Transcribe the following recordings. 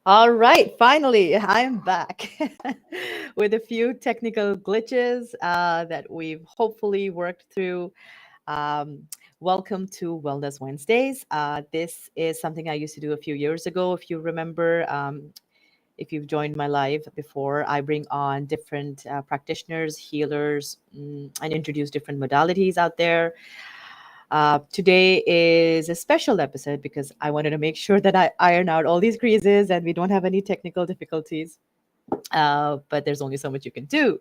All right, finally, I'm back with a few technical glitches that we've hopefully worked through. Um, Welcome to Wellness Wednesdays. This is something I used to do a few years ago. If you remember, if you've joined my live before, I bring on different practitioners, healers, and introduce different modalities out there. Today is a special episode because I wanted to make sure that I iron out all these creases and we don't have any technical difficulties. But there's only so much you can do.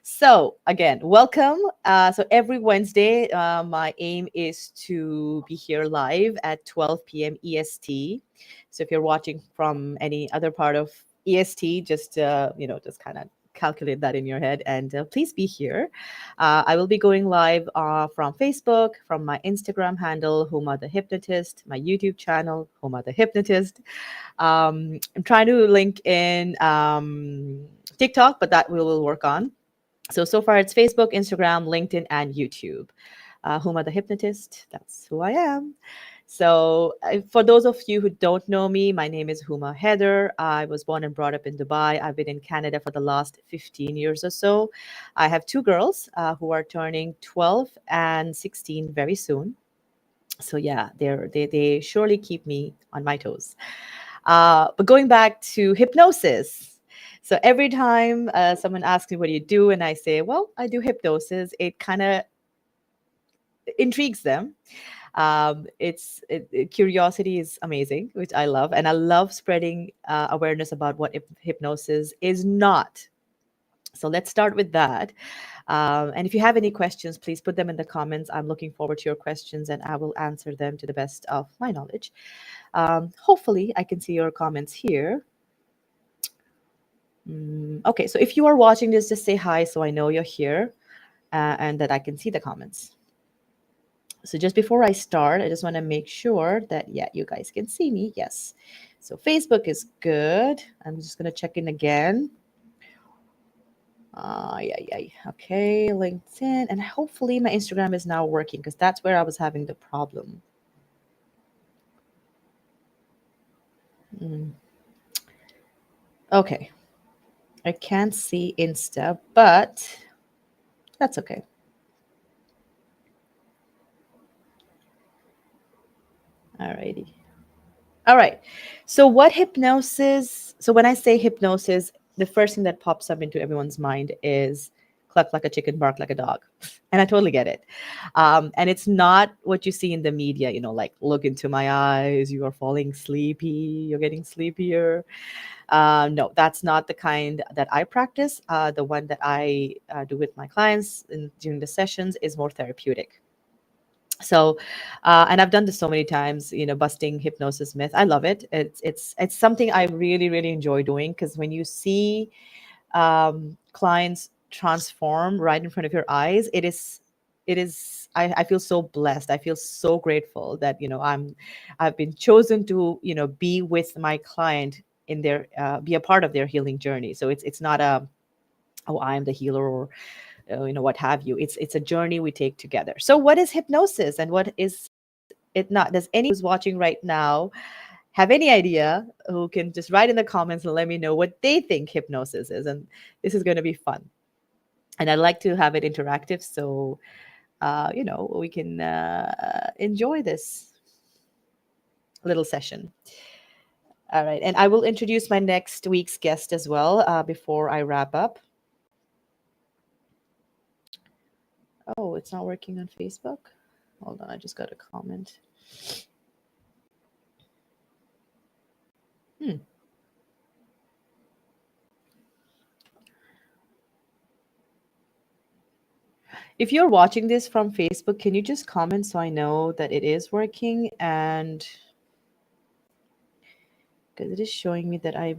So, again, welcome. So, every Wednesday, my aim is to be here live at 12 p.m. EST. So, if you're watching from any other part of EST, just kind of calculate that in your head and please be here. I will be going live from Facebook, from my Instagram handle, Huma the Hypnotist, my YouTube channel, Huma the Hypnotist. I'm trying to link in TikTok, but that we will work on. So far it's Facebook, Instagram, LinkedIn, and YouTube. Huma the Hypnotist, that's who I am. So, for those of you who don't know me, my name is Huma Heather. I was born and brought up in Dubai. I've been in Canada for the last 15 years or so. I have two girls who are turning 12 and 16 very soon. So, yeah, they surely keep me on my toes. But going back to hypnosis. So every time someone asks me, what do you do? And I say, well, I do hypnosis, it kind of intrigues them. Curiosity is amazing, which I love. And I love spreading awareness about what hypnosis is not. So let's start with that. And if you have any questions, please put them in the comments. I'm looking forward to your questions and I will answer them to the best of my knowledge. Hopefully, I can see your comments here. Okay, so if you are watching this, just say hi so I know you're here and that I can see the comments. So just before I start, I just want to make sure that, yeah, you guys can see me. Yes. So Facebook is good. I'm just going to check in again. Yeah. Okay, LinkedIn. And hopefully my Instagram is now working because that's where I was having the problem. Okay. I can't see Insta, but that's okay. Alrighty. All right. So what hypnosis? So when I say hypnosis, the first thing that pops up into everyone's mind is cluck like a chicken, bark like a dog. And I totally get it. And it's not what you see in the media, like look into my eyes, you are falling sleepy, you're getting sleepier. No, that's not the kind that I practice. The one that I do with my clients during the sessions is more therapeutic. So and I've done this so many times, busting hypnosis myth. I love it. It's something I really really enjoy doing because when you see clients transform right in front of your eyes, it is I feel so blessed. I feel so grateful that I've been chosen to be with my client in their be a part of their healing journey. So it's not a, oh, I'm the healer, or what have you. It's a journey we take together. So what is hypnosis and what is it not? Does anyone who's watching right now have any idea? Who can just write in the comments and let me know what they think hypnosis is? And this is going to be fun, and I'd like to have it interactive so we can enjoy this little session. All right, and I will introduce my next week's guest as well before I wrap up. Oh, it's not working on Facebook. Hold on, I just got a comment. Hmm. If you're watching this from Facebook, can you just comment so I know that it is working? And because it is showing me that I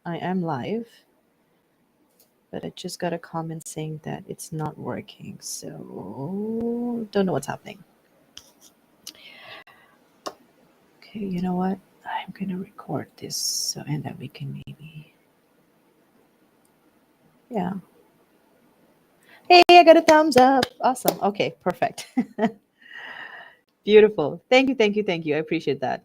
am live, but I just got a comment saying that it's not working. So don't know what's happening. Okay, you know what? I'm gonna record this so and then we can maybe, yeah. Hey, I got a thumbs up. Awesome. Okay, perfect. Beautiful. Thank you. I appreciate that.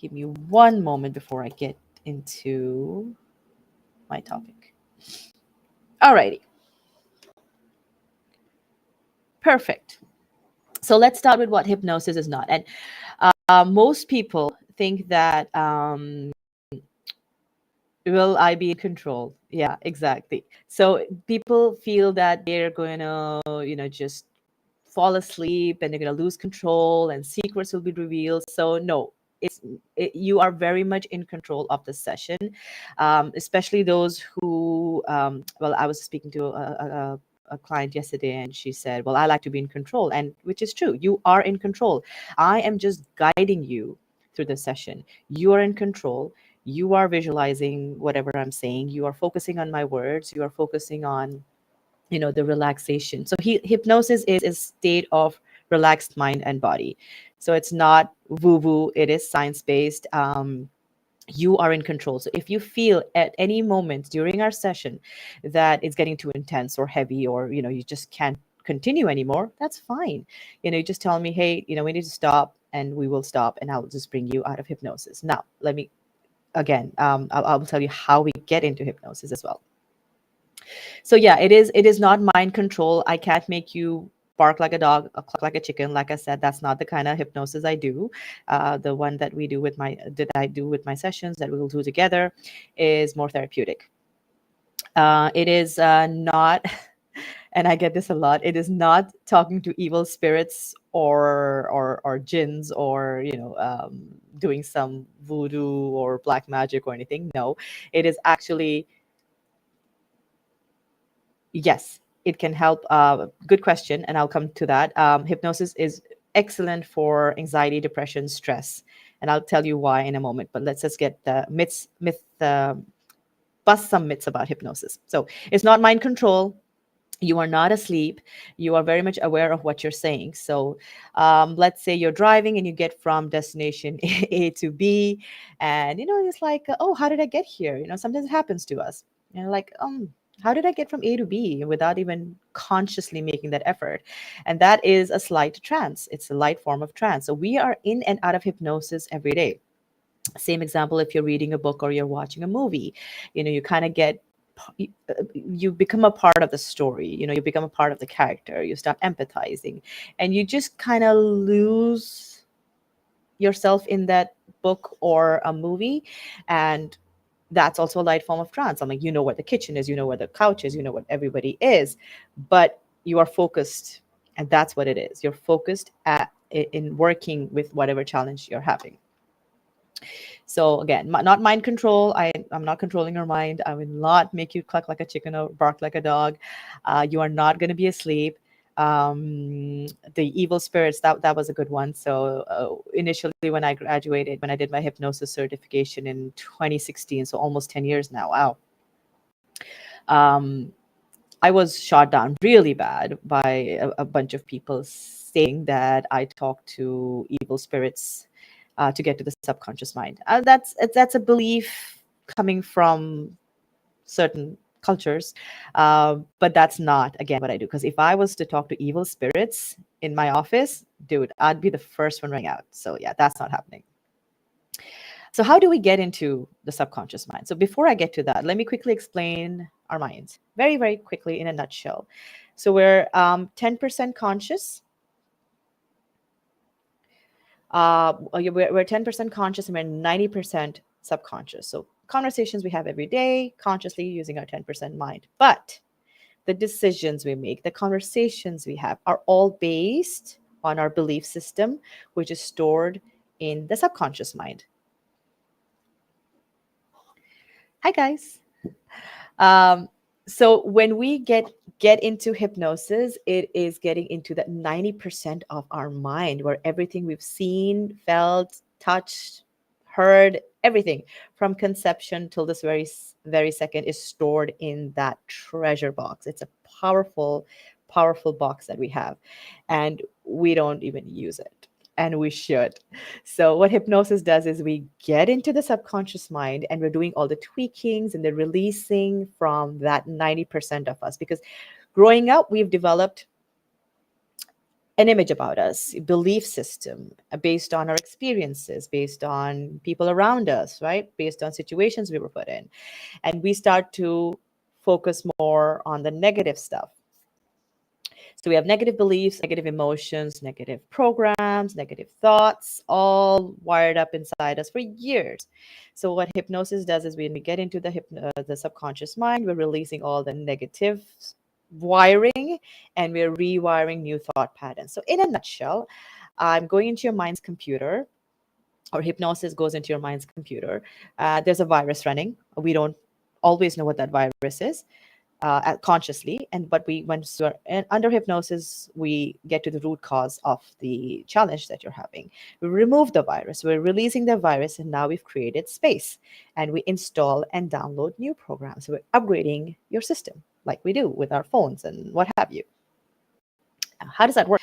Give me one moment before I get into my topic. Alrighty, perfect. So let's start with what hypnosis is not. And most people think that will I be in control? Yeah, exactly. So people feel that they're going to, just fall asleep and they're going to lose control and secrets will be revealed. So no, you are very much in control of the session, especially those who, well, I was speaking to a client yesterday and she said, well, I like to be in control, and which is true. You are in control. I am just guiding you through the session. You are in control. You are visualizing whatever I'm saying. You are focusing on my words. You are focusing on the relaxation. So hypnosis is a state of relaxed mind and body. So it's not woo woo, it is science based. You are in control. So if you feel at any moment during our session that it's getting too intense or heavy, or you just can't continue anymore, that's fine. You just tell me, hey, we need to stop, and we will stop, and I'll just bring you out of hypnosis. Now let me again, I will tell you how we get into hypnosis as well. So yeah, it is not mind control. I can't make you bark like a dog, cluck like a chicken. Like I said, that's not the kind of hypnosis I do. The one that I do with my sessions that we will do together is more therapeutic. It is not, and I get this a lot. It is not talking to evil spirits or jinns, or doing some voodoo or black magic or anything. No, it is actually, yes, it can help. Good question, and I'll come to that. Hypnosis is excellent for anxiety, depression, stress, and I'll tell you why in a moment. But let's just get the bust some myths about hypnosis. So it's not mind control. You are not asleep. You are very much aware of what you're saying. So let's say you're driving and you get from destination A to B, and it's like, oh, how did I get here? Sometimes it happens to us. Like, how did I get from A to B without even consciously making that effort? And that is a slight trance. It's a light form of trance. So we are in and out of hypnosis every day. Same example, if you're reading a book or you're watching a movie, you kind of get, you become a part of the story. You become a part of the character. You start empathizing, and you just kind of lose yourself in that book or a movie. And that's also a light form of trance. I'm like, where the kitchen is, where the couch is, what everybody is, but you are focused, and that's what it is. You're focused in working with whatever challenge you're having. So again, not mind control. I'm not controlling your mind. I will not make you cluck like a chicken or bark like a dog. You are not going to be asleep. The evil spirits, that was a good one. So initially, when I graduated, when I did my hypnosis certification in 2016, so almost 10 years now. Wow. I was shot down really bad by a bunch of people saying that I talked to evil spirits to get to the subconscious mind. That's a belief coming from certain cultures, but that's not, again, what I do. Because if I was to talk to evil spirits in my office, dude, I'd be the first one running out. So yeah, that's not happening. So how do we get into the subconscious mind? So before I get to that, let me quickly explain our minds very, very quickly in a nutshell. So we're 10% conscious. We're 10% conscious, and we're 90% subconscious. So conversations we have every day, consciously using our 10% mind. But the decisions we make, the conversations we have, are all based on our belief system, which is stored in the subconscious mind. Hi, guys. So when we get into hypnosis, it is getting into that 90% of our mind, where everything we've seen, felt, touched, heard, everything from conception till this very second is stored in that treasure box. It's a powerful, powerful box that we have, and we don't even use it, and we should. So what hypnosis does is we get into the subconscious mind, and we're doing all the tweakings and the releasing from that 90% of us, because growing up we've developed an image about us, a belief system based on our experiences, based on people around us, right? Based on situations we were put in. And we start to focus more on the negative stuff. So we have negative beliefs, negative emotions, negative programs, negative thoughts, all wired up inside us for years. So what hypnosis does is when we get into the subconscious mind, we're releasing all the negative wiring and we're rewiring new thought patterns. So in a nutshell, I'm going into your mind's computer, or hypnosis goes into your mind's computer. There's a virus running. We don't always know what that virus is consciously, and but we once we're under hypnosis, we get to the root cause of the challenge that you're having. We remove the virus, we're releasing the virus, and now we've created space, and we install and download new programs. So we're upgrading your system like we do with our phones and what have you. How does that work?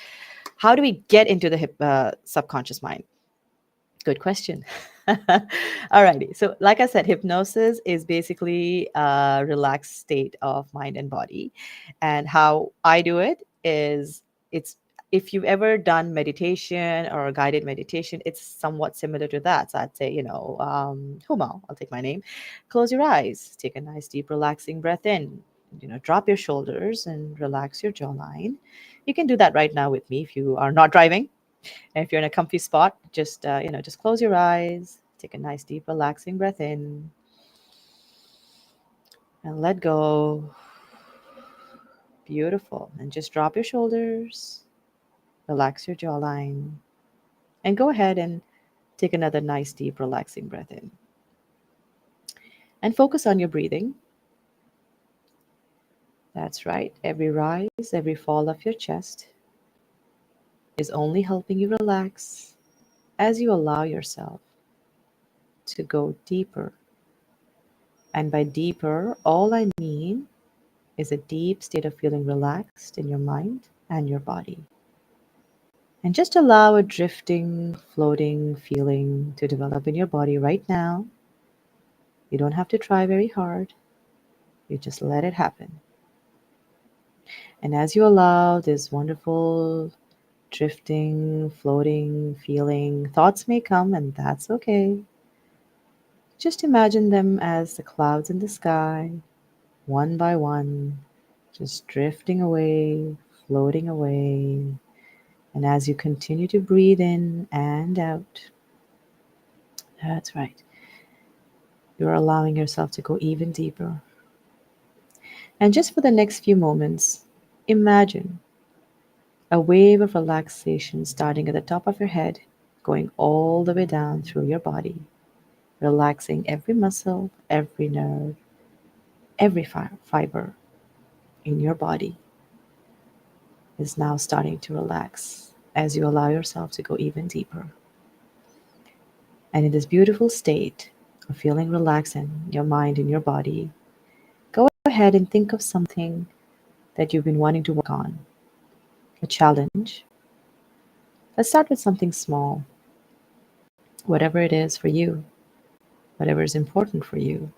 How do we get into the subconscious mind? Good question. All righty. So, like I said, hypnosis is basically a relaxed state of mind and body. And how I do it is, it's if you've ever done meditation or guided meditation, it's somewhat similar to that. So I'd say, Huma, I'll take my name. Close your eyes, take a nice, deep, relaxing breath in. Drop your shoulders and relax your jawline. You can do that right now with me if you are not driving. And if you're in a comfy spot, just close your eyes, take a nice deep relaxing breath in and let go. Beautiful. And just drop your shoulders, relax your jawline, and go ahead and take another nice deep relaxing breath in. And focus on your breathing. That's right. Every rise, every fall of your chest is only helping you relax as you allow yourself to go deeper. And by deeper, all I mean is a deep state of feeling relaxed in your mind and your body. And just allow a drifting, floating feeling to develop in your body right now. You don't have to try very hard, you just let it happen. And as you allow this wonderful, drifting, floating feeling, thoughts may come, and that's okay. Just imagine them as the clouds in the sky, one by one, just drifting away, floating away. And as you continue to breathe in and out, that's right, you're allowing yourself to go even deeper. And just for the next few moments, imagine a wave of relaxation starting at the top of your head, going all the way down through your body, relaxing every muscle, every nerve, every fiber in your body is now starting to relax as you allow yourself to go even deeper. And in this beautiful state of feeling relaxed in your mind and your body, go ahead and think of something that you've been wanting to work on, a challenge. Let's start with something small, whatever it is for you, whatever is important for you.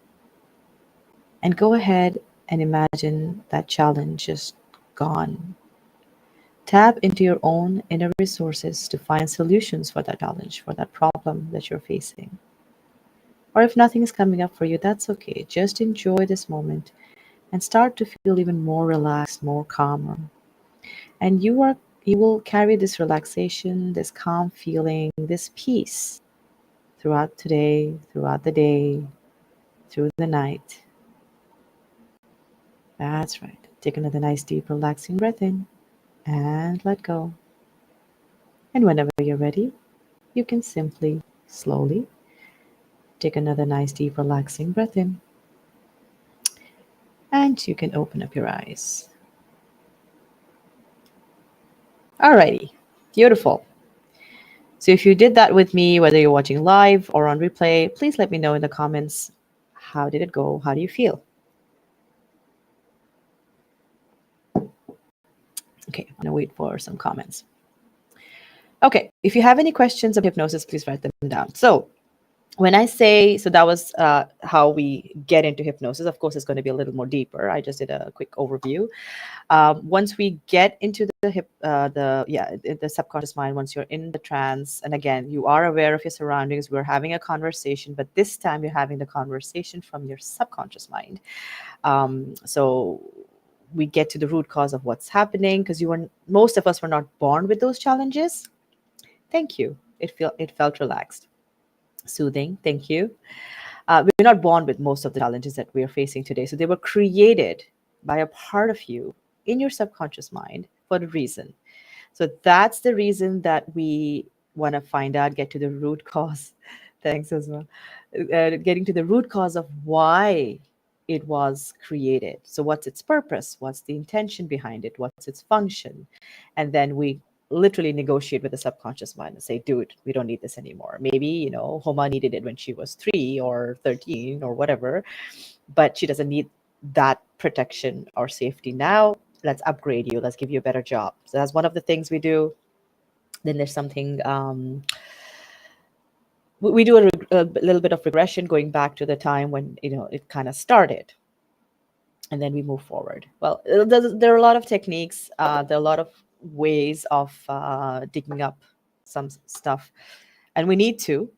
And go ahead and imagine that challenge just gone. Tap into your own inner resources to find solutions for that challenge, for that problem that you're facing. Or if nothing is coming up for you, that's okay. Just enjoy this moment and start to feel even more relaxed, more calmer. And you will carry this relaxation, this calm feeling, this peace throughout today, throughout the day, through the night. That's right. Take another nice deep relaxing breath in and let go. And whenever you're ready, you can simply, slowly, take another nice deep relaxing breath in. And you can open up your eyes. Alrighty, beautiful. So if you did that with me, whether you're watching live or on replay, please let me know in the comments. How did it go? How do you feel? Okay, I'm gonna wait for some comments. Okay, if you have any questions of hypnosis, please write them down. So When I say, so that was how we get into hypnosis. Of course, it's going to be a little more deeper. I just did a quick overview. Once we get into the subconscious mind, once you're in the trance, and again, you are aware of your surroundings, we're having a conversation, but this time you're having the conversation from your subconscious mind. So we get to the root cause of what's happening, because most of us were not born with those challenges. Thank you. It felt relaxed, soothing. Thank you. We're not born with most of the challenges that we are facing today. So they were created by a part of you in your subconscious mind for a reason. So that's the reason that we want to find out, get to the root cause. Thanks as well. Getting to the root cause of why it was created. So, what's its purpose? What's the intention behind it? What's its function? And then we literally negotiate with the subconscious mind and say, dude, we don't need this anymore. Maybe, Homa needed it when she was 3 or 13 or whatever, but she doesn't need that protection or safety now. Let's upgrade you. Let's give you a better job. So that's one of the things we do. Then there's something, we do a little bit of regression, going back to the time when it kind of started, and then we move forward. Well, there are a lot of techniques. There are a lot of ways of digging up some stuff, and we need to,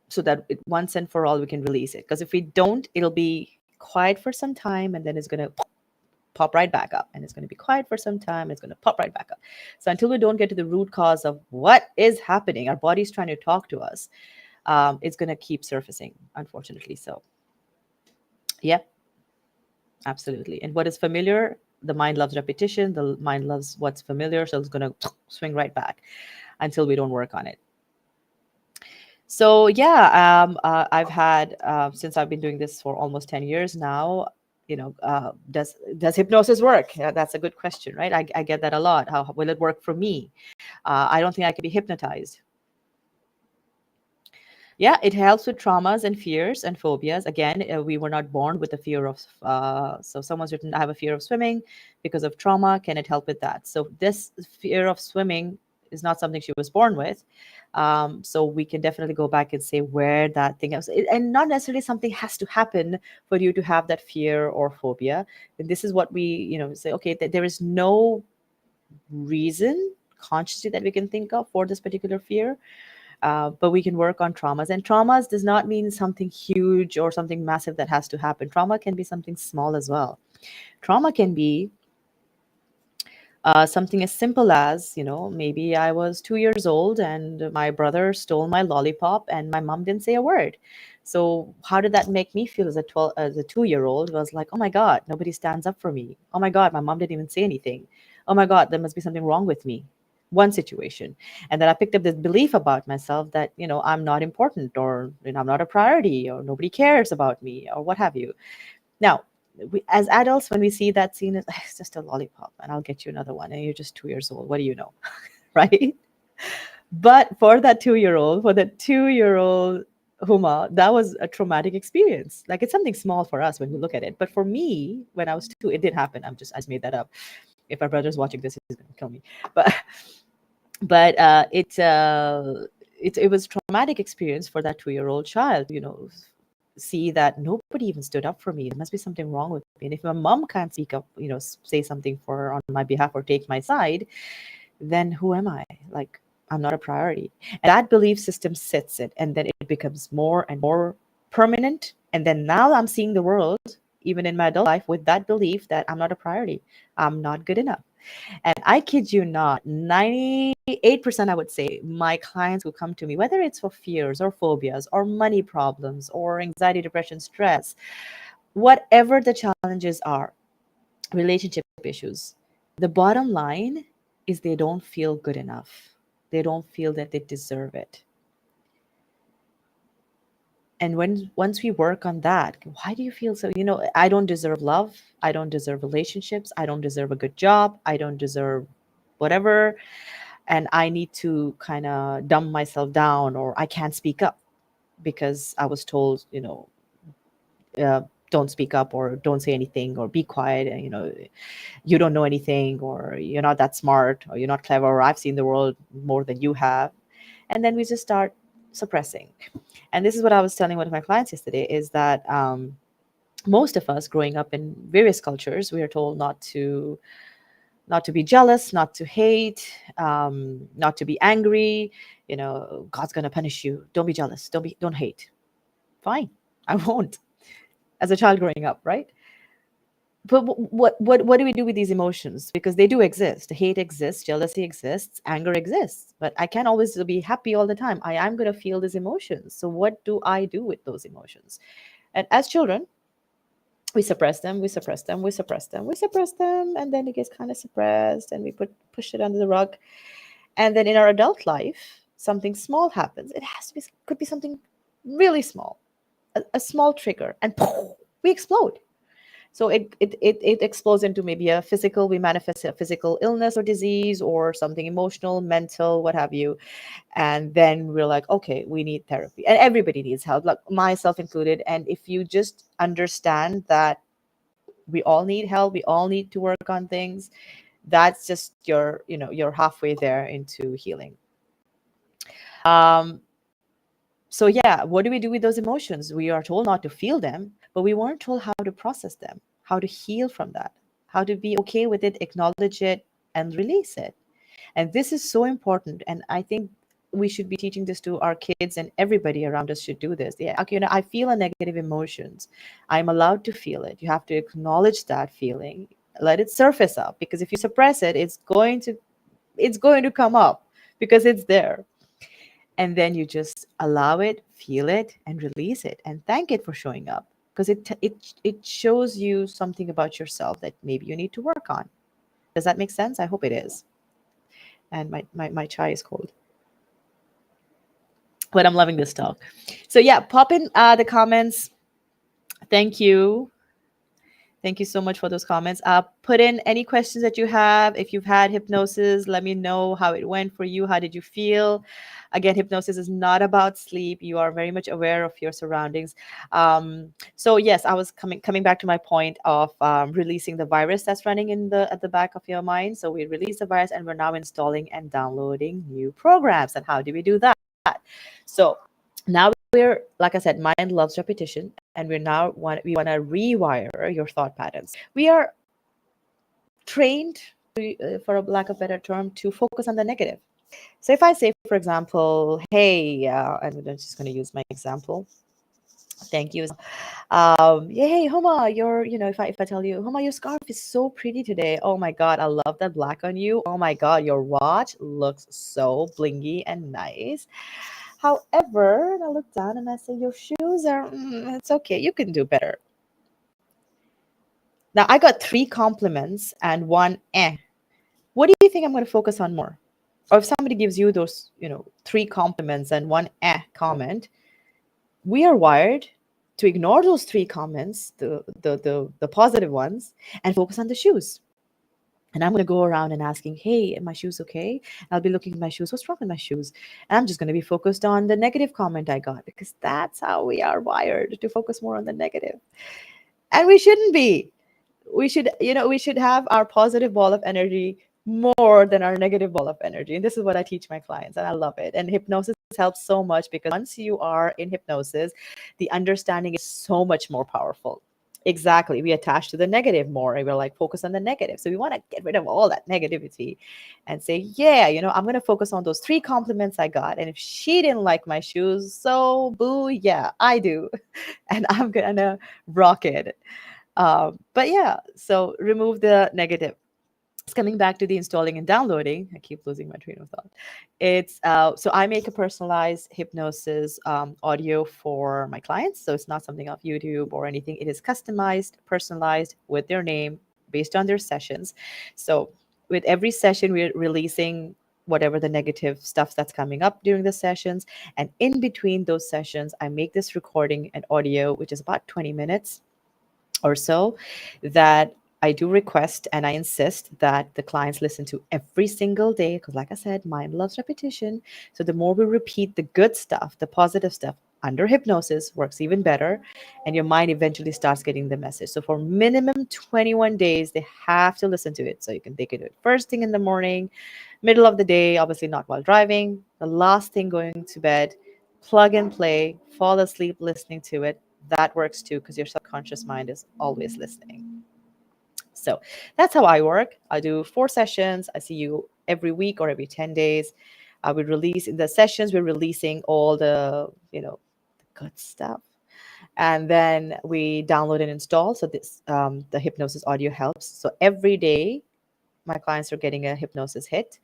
so that once and for all we can release it. Because if we don't, it'll be quiet for some time, and then it's going to pop right back up, and it's going to be quiet for some time, and it's going to pop right back up. So until we don't get to the root cause of what is happening, our body's trying to talk to us, it's going to keep surfacing, unfortunately. So yeah, absolutely. And what is familiar, the mind loves repetition, the mind loves what's familiar, so it's going to swing right back until we don't work on it. So yeah, I've had, since I've been doing this for almost 10 years now, does hypnosis work? Yeah, that's a good question, right? I get that a lot. How will it work for me? I don't think I can be hypnotized. Yeah, it helps with traumas and fears and phobias. Again, we were not born with a fear of, so someone's written, I have a fear of swimming because of trauma. Can it help with that? So this fear of swimming is not something she was born with. So we can definitely go back and say where that thing is. And not necessarily something has to happen for you to have that fear or phobia. And this is what we, say, okay, there is no reason consciously that we can think of for this particular fear. But we can work on traumas. And traumas does not mean something huge or something massive that has to happen. Trauma can be something small as well. Trauma can be something as simple as, maybe I was 2 years old and my brother stole my lollipop and my mom didn't say a word. So how did that make me feel as a 2-year-old? It was like, oh my God, nobody stands up for me. Oh my God, my mom didn't even say anything. Oh my God, there must be something wrong with me. One situation. And then I picked up this belief about myself that, I'm not important, or I'm not a priority, or nobody cares about me, or what have you. Now, as adults, when we see that scene, it's just a lollipop and I'll get you another one. And you're just 2 years old. What do you know? Right? But for that 2-year-old Huma, that was a traumatic experience. Like, it's something small for us when we look at it. But for me, when I was 2, it did happen. I just made that up. If my brother's watching this, he's going to kill me. But it was a traumatic experience for that 2-year-old child, see that nobody even stood up for me. There must be something wrong with me. And if my mom can't speak up, say something on my behalf or take my side, then who am I? Like, I'm not a priority. And that belief system sits it, and then it becomes more and more permanent. And then now I'm seeing the world, even in my adult life, with that belief that I'm not a priority. I'm not good enough. And I kid you not, 98%, I would say, my clients who come to me, whether it's for fears or phobias or money problems or anxiety, depression, stress, whatever the challenges are, relationship issues, the bottom line is they don't feel good enough. They don't feel that they deserve it. And once we work on that, why do you feel so? I don't deserve love. I don't deserve relationships. I don't deserve a good job. I don't deserve whatever. And I need to kind of dumb myself down, or I can't speak up because I was told, don't speak up, or don't say anything, or be quiet, and you don't know anything, or you're not that smart, or you're not clever, or I've seen the world more than you have. And then we just start suppressing. And this is what I was telling one of my clients yesterday, is that most of us growing up in various cultures, we are told not to be jealous, not to hate, not to be angry. God's gonna punish you. Don't be jealous. Don't hate. Fine, I won't. As a child growing up, right? But what do we do with these emotions? Because they do exist. Hate exists, jealousy exists, anger exists. But I can't always be happy all the time. I am gonna feel these emotions. So what do I do with those emotions? And as children, we suppress them, we suppress them, we suppress them, we suppress them, and then it gets kind of suppressed, and we push it under the rug. And then in our adult life, something small happens. It has to be, could be something really small, a small trigger, and poof, we explode. So it explodes into maybe a physical, we manifest a physical illness or disease or something emotional, mental, what have you. And then we're like, okay, we need therapy. And everybody needs help, like myself included. And if you just understand that we all need help, we all need to work on things, that's just you're halfway there into healing. um so yeah, what do we do with those emotions? We are told not to feel them, but we weren't told how to process them, how to heal from that, how to be okay with it, acknowledge it, and release it. And this is so important. And I think we should be teaching this to our kids, and everybody around us should do this. Yeah, okay, I feel a negative emotions. I'm allowed to feel it. You have to acknowledge that feeling. Let it surface up, because if you suppress it, it's going to come up because it's there. And then you just allow it, feel it, and release it, and thank it for showing up, because it shows you something about yourself that maybe you need to work on. Does that make sense? I hope it is. And my chai is cold, but I'm loving this talk. So yeah, pop in the comments. Thank you. Thank you so much for those comments. Put in any questions that you have. If you've had hypnosis, let me know how it went for you. How did you feel? Again, hypnosis is not about sleep. You are very much aware of your surroundings. So yes, I was coming back to my point of releasing the virus that's running in the at the back of your mind. So we release the virus, and we're now installing and downloading new programs. And how do we do that? So now we're, like I said, mind loves repetition, and we want to rewire your thought patterns. We are trained, for a lack of better term, to focus on the negative. So if I say, for example, hey, and I'm just going to use my example. Thank you. Yeah, hey, Homa, if I tell you, Homa, your scarf is so pretty today. Oh my God, I love that black on you. Oh my God, your watch looks so blingy and nice. However, I look down and I say, your shoes are, it's okay. You can do better. Now, I got 3 compliments and 1 eh. What do you think I'm going to focus on more? Or if somebody gives you those, 3 compliments and 1 comment, we are wired to ignore those 3 comments, the positive ones, and focus on the shoes. And I'm going to go around and asking, hey, are my shoes okay? I'll be looking at my shoes. What's wrong with my shoes? And I'm just going to be focused on the negative comment I got, because that's how we are wired, to focus more on the negative. And we shouldn't be. We should have our positive ball of energy more than our negative ball of energy. And this is what I teach my clients, and I love it. And hypnosis helps so much, because once you are in hypnosis, the understanding is so much more powerful. Exactly. We attach to the negative more, and we're like, focus on the negative. So we want to get rid of all that negativity and say, yeah, I'm going to focus on those 3 compliments I got. And if she didn't like my shoes, so boo, yeah, I do. And I'm going to rock it. But yeah, so remove the negative. It's coming back to the installing and downloading. I keep losing my train of thought. It's so I make a personalized hypnosis audio for my clients. So it's not something off YouTube or anything. It is customized, personalized with their name, based on their sessions. So with every session, we're releasing whatever the negative stuff that's coming up during the sessions. And in between those sessions, I make this recording and audio, which is about 20 minutes or so, that I do request and I insist that the clients listen to every single day, because, like I said, mind loves repetition. So the more we repeat the good stuff, the positive stuff under hypnosis, works even better, and your mind eventually starts getting the message. So for minimum 21 days, they have to listen to it. So they can do it first thing in the morning, middle of the day, obviously not while driving, the last thing going to bed, plug and play, fall asleep listening to it. That works too because your subconscious mind is always listening. So that's how I work. I do 4 sessions. I see you every week or every 10 days. We release in the sessions, we're releasing all the, good stuff. And then we download and install. So this, the hypnosis audio helps. So every day, my clients are getting a hypnosis hit.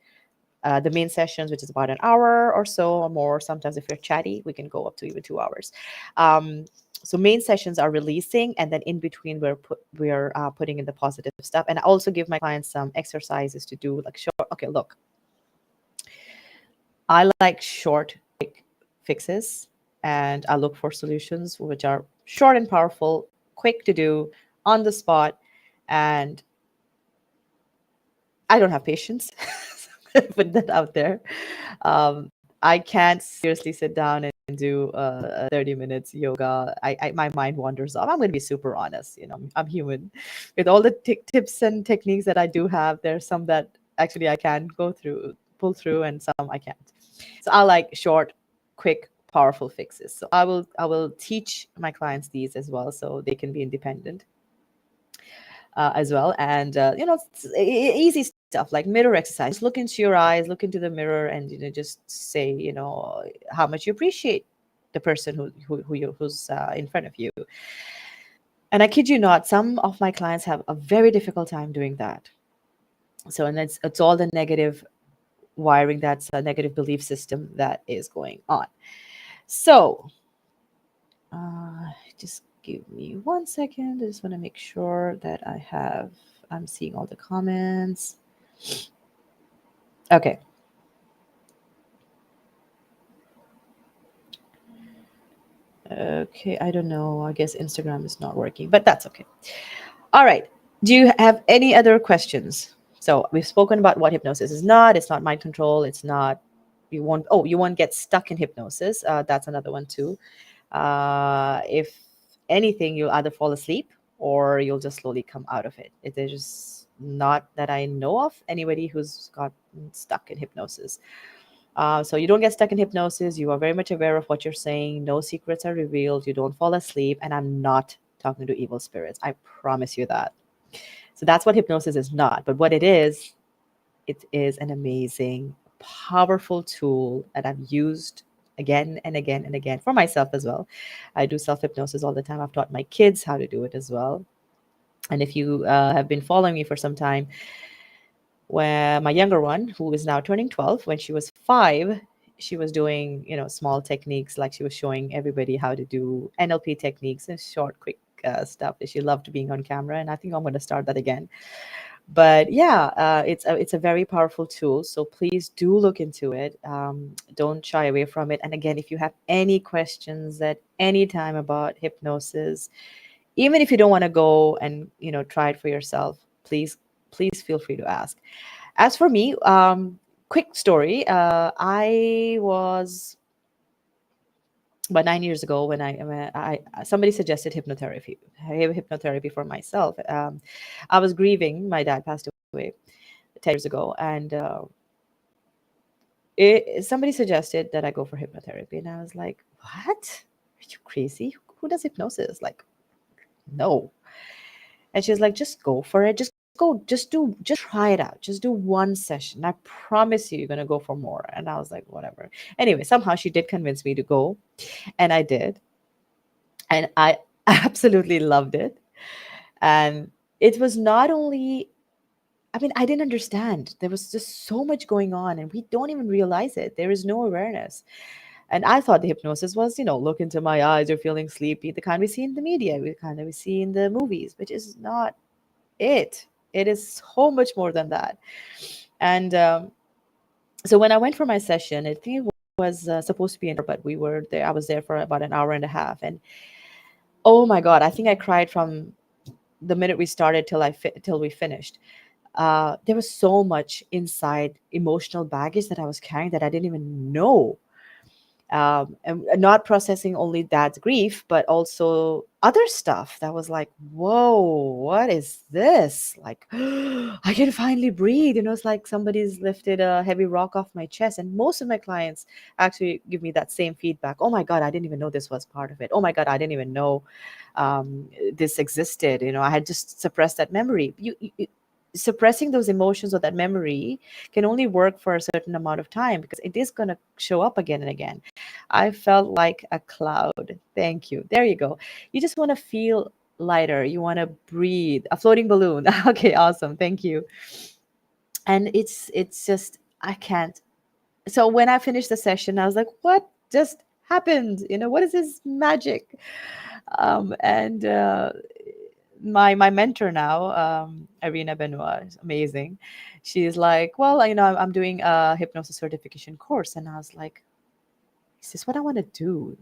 The main sessions, which is about an hour or so or more. Sometimes if you're chatty, we can go up to even 2 hours. Um, so main sessions are releasing, and then in between we're putting in the positive stuff. And I also give my clients some exercises to do, like short. Okay, look, I like short, quick fixes, and I look for solutions which are short and powerful, quick to do, on the spot, and I don't have patience. Put that out there. I can't seriously sit down and do 30 minutes yoga. My mind wanders off. I'm going to be super honest. I'm human. With all the tips and techniques that I do have, there's some that actually I can pull through, and some I can't. So I like short, quick, powerful fixes. So I will teach my clients these as well, so they can be independent as well. And easy stuff like mirror exercise. Just look into your eyes, look into the mirror, and just say how much you appreciate the person who's in front of you. And I kid you not, some of my clients have a very difficult time doing that. So, and it's all the negative wiring, that's a negative belief system that is going on. So just give me 1 second. I just want to make sure that I'm seeing all the comments. Okay. Okay, I don't know. I guess Instagram is not working, but that's okay. All right. Do you have any other questions? So we've spoken about what hypnosis is not. It's not mind control. It's not, you won't get stuck in hypnosis. That's another one too. If anything, you'll either fall asleep or you'll just slowly come out of it. It is just not that I know of anybody who's got stuck in hypnosis. So you don't get stuck in hypnosis. You are very much aware of what you're saying. No secrets are revealed. You don't fall asleep. And I'm not talking to evil spirits. I promise you that. So that's what hypnosis is not. But what it is an amazing, powerful tool that I've used again and again and again for myself as well. I do self hypnosis all the time. I've taught my kids how to do it as well. And if you have been following me for some time, where my younger one, who is now turning 12, when she was 5, she was doing, small techniques, like she was showing everybody how to do NLP techniques and short, quick stuff. She loved being on camera, and I think I'm going to start that again. But yeah, it's a very powerful tool. So please do look into it. Don't shy away from it. And again, if you have any questions at any time about hypnosis, even if you don't want to go and try it for yourself, please feel free to ask. As for me, quick story. I was about 9 years ago when somebody suggested hypnotherapy for myself. I was grieving. My dad passed away 10 years ago, and somebody suggested that I go for hypnotherapy, and I was like, "What? Are you crazy? Who does hypnosis? Like, no." And she was like, "Just go for it. Just go. Just try it out. Just do 1 session. I promise you're gonna go for more." And I was like, "Whatever." Anyway, somehow she did convince me to go, and I did, and I absolutely loved it. And it was not only, I mean, I didn't understand. There was just so much going on, and we don't even realize it. There is no awareness. And I thought the hypnosis was, look into my eyes, you're feeling sleepy, the kind we see in the media, the kind that we see in the movies, which is not it. It is so much more than that. And so when I went for my session, I think it was supposed to be an hour, but we were there. I was there for about an hour and a half, and oh my God, I think I cried from the minute we started till we finished. There was so much inside emotional baggage that I was carrying that I didn't even know. and not processing only dad's grief, but also other stuff that was like, whoa, what is this? Like, I can finally breathe. It's like somebody's lifted a heavy rock off my chest. And most of my clients actually give me that same feedback. Oh my God, I didn't even know this was part of it. Oh my God, I didn't even know this existed. I had just suppressed that memory. Suppressing those emotions or that memory can only work for a certain amount of time because it is going to show up again and again. I felt like a cloud. Thank you. There you go. You just want to feel lighter. You want to breathe. A floating balloon. Okay, awesome. Thank you. And it's just I can't. So when I finished the session, I was like, what just happened? What is this magic? And my mentor now, Irina Benoit, is amazing. She's like, well, I'm doing a hypnosis certification course, and I was like, is this what I want to do?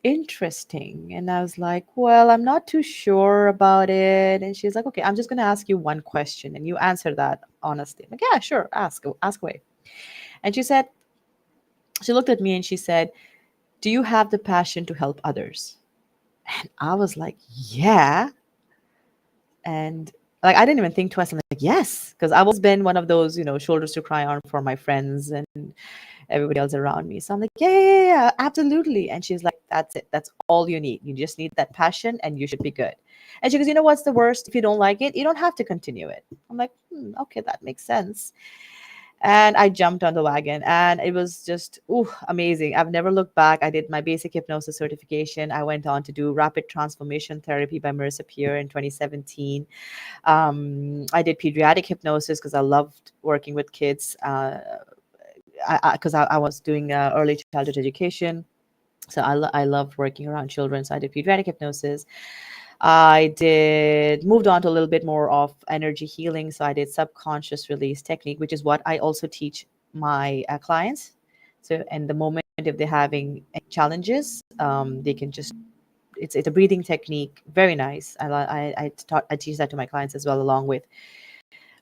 Interesting. And I was like, well, I'm not too sure about it. And she's like, okay, I'm just going to ask you one question, and you answer that honestly. I'm like, yeah, sure, ask away. And she looked at me and she said, do you have the passion to help others? And I was like, yeah. And like I didn't even think twice. I'm like, yes, because I've always been one of those, shoulders to cry on for my friends and everybody else around me. So I'm like, yeah, yeah, yeah, yeah, absolutely. And she's like, that's it. That's all you need. You just need that passion and you should be good. And she goes, you know what's the worst? If you don't like it, you don't have to continue it. I'm like, okay, that makes sense. And I jumped on the wagon and it was just amazing. I've never looked back. I did my basic hypnosis certification. I went on to do rapid transformation therapy by Marissa Peer in 2017. I did pediatric hypnosis because I loved working with kids because I was doing early childhood education. So I loved working around children. So I did pediatric hypnosis. I did moved on to a little bit more of energy healing. So I did subconscious release technique, which is what I also teach my clients. So in the moment if they're having any challenges, they can just it's a breathing technique, very nice. I teach that to my clients as well, along with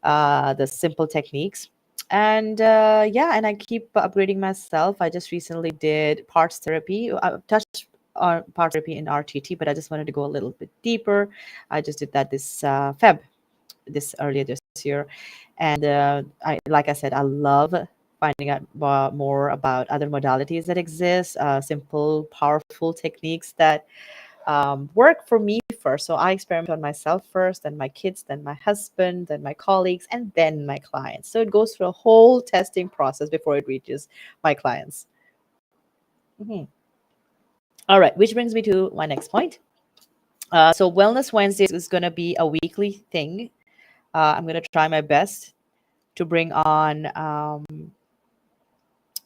the simple techniques. And yeah, and I keep upgrading myself. I just recently did parts therapy. I touched on parts therapy in RTT, but I just wanted to go a little bit deeper. I just did that this earlier this year, and like I said, I love finding out more about other modalities that exist, simple, powerful techniques that work for me first. So I experiment on myself first, then my kids, then my husband, then my colleagues, and then my clients. So it goes through a whole testing process before it reaches my clients. Mhm. All right, which brings me to my next point. So Wellness Wednesdays is going to be a weekly thing. I'm going to try my best to bring on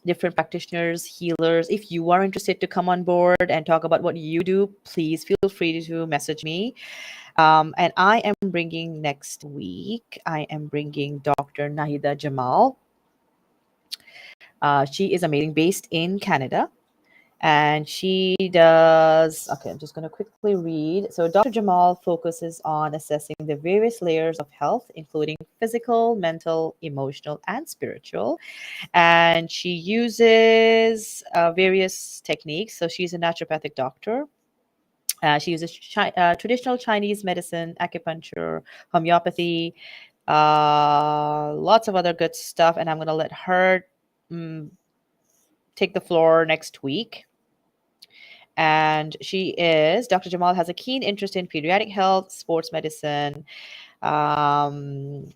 different practitioners, healers. If you are interested to come on board and talk about what you do, please feel free to message me. And I am bringing next week, I am bringing Dr. Nahida Jamal. She is amazing, based in Canada. And she does, okay, I'm just going to quickly read. So, Dr. Jamal focuses on assessing the various layers of health, including physical, mental, emotional, and spiritual. And she uses various techniques. So, she's a naturopathic doctor. She uses traditional Chinese medicine, acupuncture, homeopathy, lots of other good stuff. And I'm going to let her mm, take the floor next week. And Dr. Jamal has a keen interest in pediatric health, sports medicine,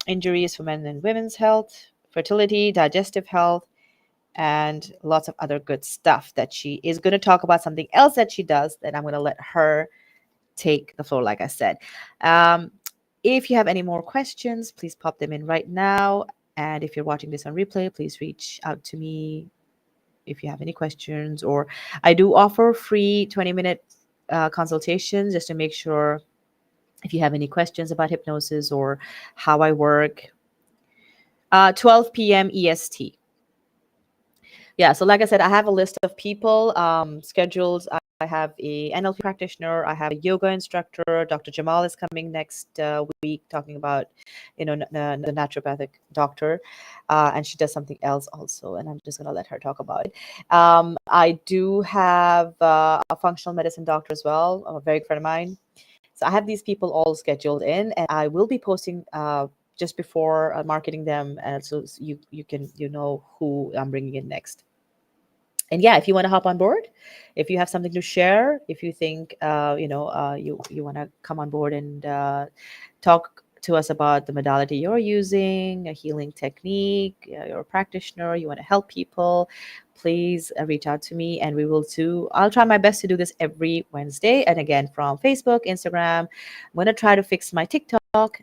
injuries for men and women's health, fertility, digestive health, and lots of other good stuff that she is going to talk about. Something else that she does that I'm going to let her take the floor, like I said. Um, if you have any more questions, please pop them in right now. And if you're watching this on replay, please reach out to me if you have any questions. Or I do offer free 20-minute consultations just to make sure if you have any questions about hypnosis or how I work. 12 p.m. EST. Yeah, so like I said, I have a list of people scheduled. I have a NLP practitioner. I have a yoga instructor. Dr. Jamal is coming next week, talking about, the naturopathic doctor, and she does something else also. And I'm just gonna let her talk about it. I do have a functional medicine doctor as well, a very good friend of mine. So I have these people all scheduled in, and I will be posting just before marketing them, and so you can who I'm bringing in next. And yeah, if you want to hop on board, if you have something to share, if you think you want to come on board and talk to us about the modality you're using, a healing technique, you're a practitioner, you want to help people, please reach out to me, and we will do. I'll try my best to do this every Wednesday, and again from Facebook, Instagram. I'm going to try to fix my TikTok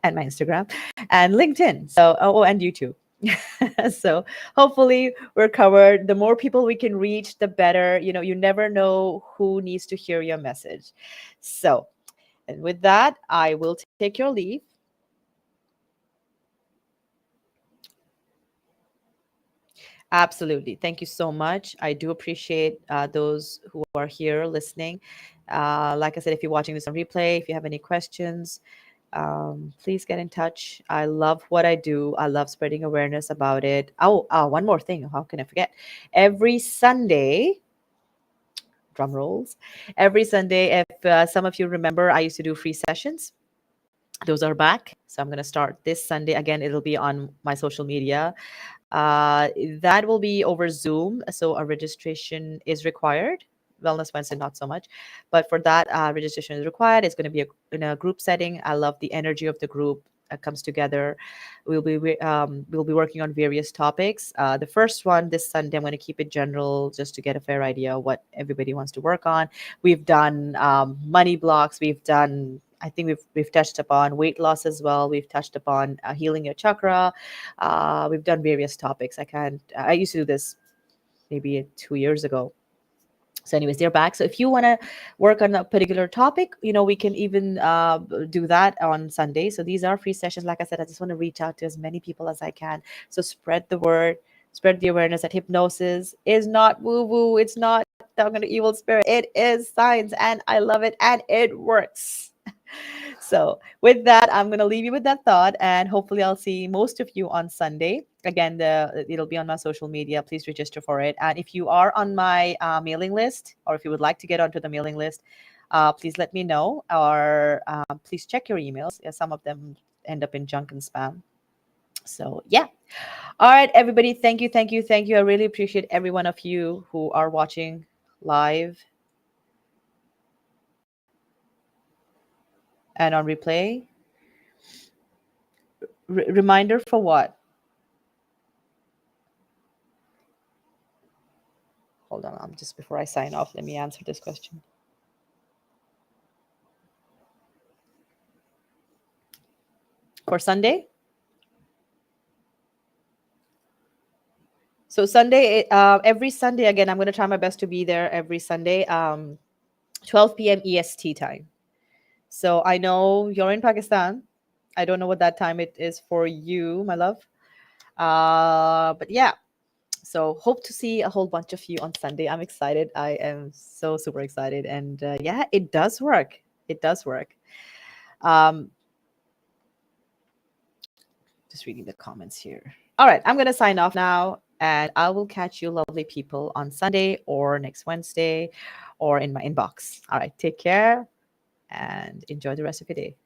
and my Instagram and LinkedIn. So, and YouTube. So hopefully we're covered. The more people we can reach, the better. You never know who needs to hear your message. So, and with that, I will take your leave. Absolutely. Thank you so much. I do appreciate those who are here listening. Like I said, if you're watching this on replay, if you have any questions, please get in touch. I love what I do. I love spreading awareness about it. One more thing. How can I forget? Every Sunday, drum rolls. Every Sunday, if some of you remember, I used to do free sessions. Those are back. So I'm going to start this Sunday. Again, it'll be on my social media. Uh, that will be over Zoom, so a registration is required. Wellness Wednesday, not so much, but for that, registration is required. It's going to be in a group setting. I love the energy of the group comes together. We'll be working on various topics. The first one this Sunday, I'm going to keep it general just to get a fair idea of what everybody wants to work on. We've done money blocks. We've done. I think we've touched upon weight loss as well. We've touched upon healing your chakra. We've done various topics. I used to do this maybe 2 years ago. So anyways, they're back. So if you want to work on a particular topic, we can even do that on Sunday. So these are free sessions. Like I said, I just want to reach out to as many people as I can. So spread the word, spread the awareness that hypnosis is not woo-woo. It's not talking to evil spirit. It is science, and I love it, and it works. So with that, I'm going to leave you with that thought, and hopefully I'll see most of you on Sunday. Again, it'll be on my social media. Please register for it. And if you are on my mailing list, or if you would like to get onto the mailing list, please let me know, or please check your emails. Some of them end up in junk and spam. So yeah. All right, everybody. Thank you, thank you, thank you. I really appreciate every one of you who are watching live and on replay. Reminder for what? Hold on, just before I sign off, let me answer this question. For Sunday? So Sunday, every Sunday, again, I'm going to try my best to be there every Sunday, 12 p.m. EST time. So I know you're in Pakistan. I don't know what that time it is for you, my love. But yeah, so hope to see a whole bunch of you on Sunday. I'm excited. I am so super excited. And yeah, it does work. It does work. Just reading the comments here. All right, I'm going to sign off now, and I will catch you lovely people on Sunday or next Wednesday or in my inbox. All right, take care and enjoy the rest of your day.